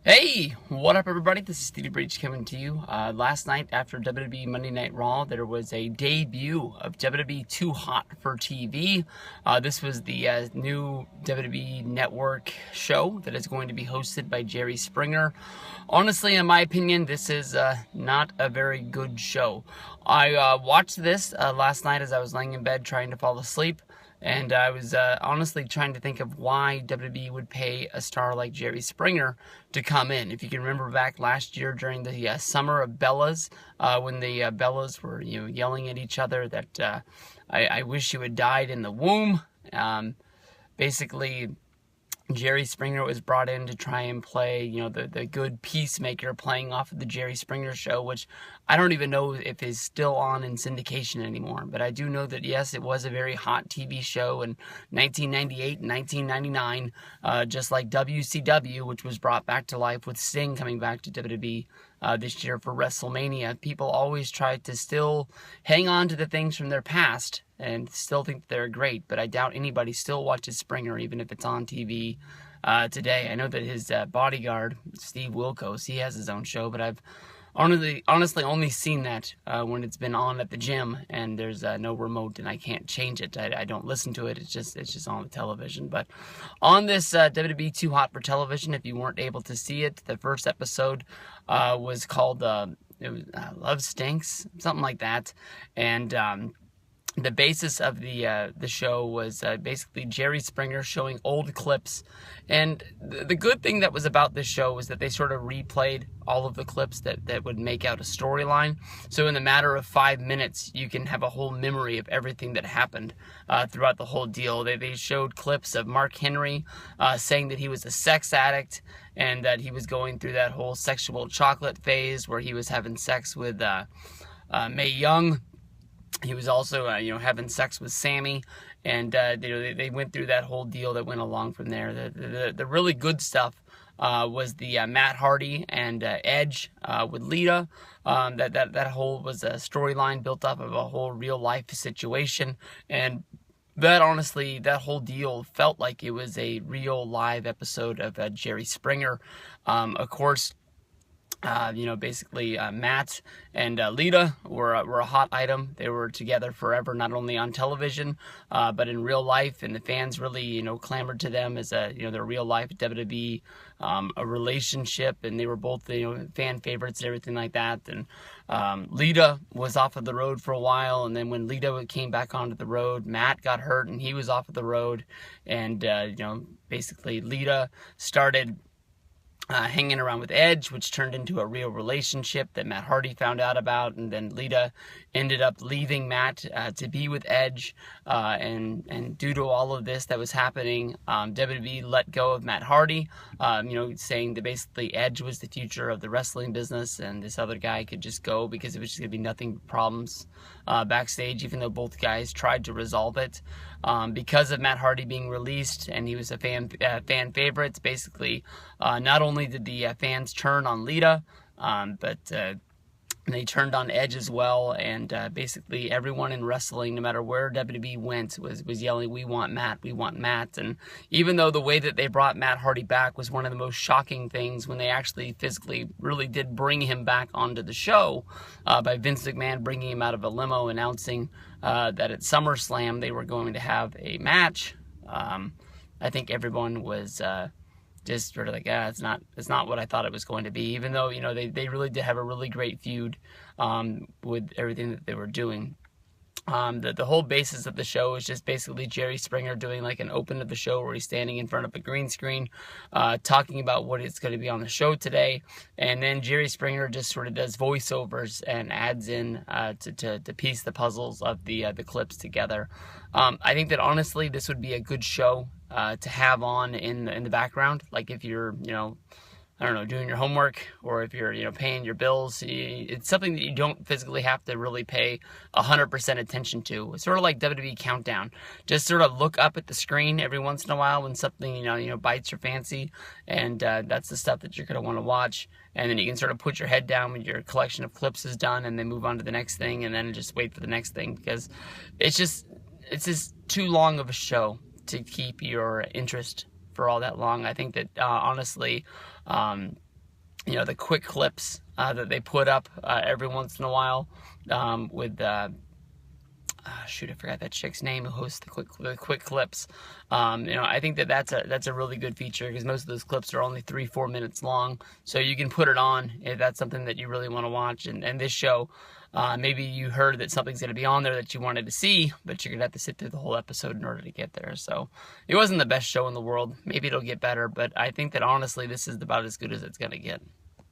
Hey, what up everybody? This is Stevie Breach coming to you. Last night after WWE Monday Night Raw, there was a debut of WWE Too Hot for TV. This was the new WWE Network show that is going to be hosted by Jerry Springer. Honestly, in my opinion, this is not a very good show. I watched this last night as I was laying in bed trying to fall asleep. And I was honestly trying to think of why WWE would pay a star like Jerry Springer to come in. If you can remember back last year during the summer of Bellas, when the Bellas were yelling at each other that I wish you had died in the womb. Basically, Jerry Springer was brought in to try and play, the good peacemaker, playing off of the Jerry Springer show, which I don't even know if is still on in syndication anymore. But I do know that, yes, it was a very hot TV show in 1998 and 1999, just like WCW, which was brought back to life with Sting coming back to WWE this year for WrestleMania. People always try to still hang on to the things from their past and still think that they're great, but I doubt anybody still watches Springer, even if it's on TV today. I know that his bodyguard, Steve Wilkos, he has his own show, but I've honestly only seen that when it's been on at the gym and there's no remote and I can't change it. I don't listen to it. It's just on the television. But on this WWE Too Hot for Television, if you weren't able to see it, the first episode was called Love Stinks, something like that, and the basis of the show was basically Jerry Springer showing old clips. And the good thing that was about this show was that they sort of replayed all of the clips that would make out a storyline. So in the matter of 5 minutes, you can have a whole memory of everything that happened throughout the whole deal. They showed clips of Mark Henry saying that he was a sex addict and that he was going through that whole sexual chocolate phase where he was having sex with Mae Young. He was also, having sex with Sammy, and they went through that whole deal that went along from there. The really good stuff was the Matt Hardy and Edge with Lita. That whole was a storyline built up of a whole real life situation, and that honestly, that whole deal felt like it was a real live episode of Jerry Springer. Of course. Basically Matt and Lita were a hot item. They were together forever, not only on television, but in real life, and the fans really, clamored to them as their real life WWE, a relationship, and they were both, fan favorites and everything like that. And Lita was off of the road for a while, and then when Lita came back onto the road, Matt got hurt and he was off of the road, and, basically Lita started hanging around with Edge, which turned into a real relationship that Matt Hardy found out about, and then Lita ended up leaving Matt to be with Edge, and due to all of this that was happening, WWE let go of Matt Hardy, saying that basically Edge was the future of the wrestling business, and this other guy could just go because it was just going to be nothing but problems backstage, even though both guys tried to resolve it. Because of Matt Hardy being released, and he was a fan favorite, basically, not only did the fans turn on Lita, but they turned on Edge as well, and basically everyone in wrestling, no matter where WWE went, was yelling, "We want Matt, we want Matt." And even though the way that they brought Matt Hardy back was one of the most shocking things, when they actually physically really did bring him back onto the show, by Vince McMahon bringing him out of a limo, announcing that at SummerSlam they were going to have a match, I think everyone was just sort of like, it's not what I thought it was going to be, even though, they really did have a really great feud with everything that they were doing. The whole basis of the show is just basically Jerry Springer doing like an open of the show where he's standing in front of a green screen, talking about what is going to be on the show today, and then Jerry Springer just sort of does voiceovers and adds in to piece the puzzles of the clips together. I think that honestly this would be a good show to have on in the background, like if you're doing your homework, or if you're paying your bills. It's something that you don't physically have to really pay 100% attention to. It's sort of like WWE Countdown. Just sort of look up at the screen every once in a while when something bites your fancy, and that's the stuff that you're going to want to watch. And then you can sort of put your head down when your collection of clips is done, and then move on to the next thing, and then just wait for the next thing, because it's just too long of a show to keep your interest for all that long. I think that honestly, the quick clips that they put up every once in a while with shoot, I forgot that chick's name who hosts the quick clips. I think that's a really good feature, because most of those clips are only 3-4 minutes long, so you can put it on if that's something that you really want to watch. And this show, maybe you heard that something's going to be on there that you wanted to see, but you're going to have to sit through the whole episode in order to get there. So it wasn't the best show in the world. Maybe it'll get better, but I think that honestly this is about as good as it's going to get.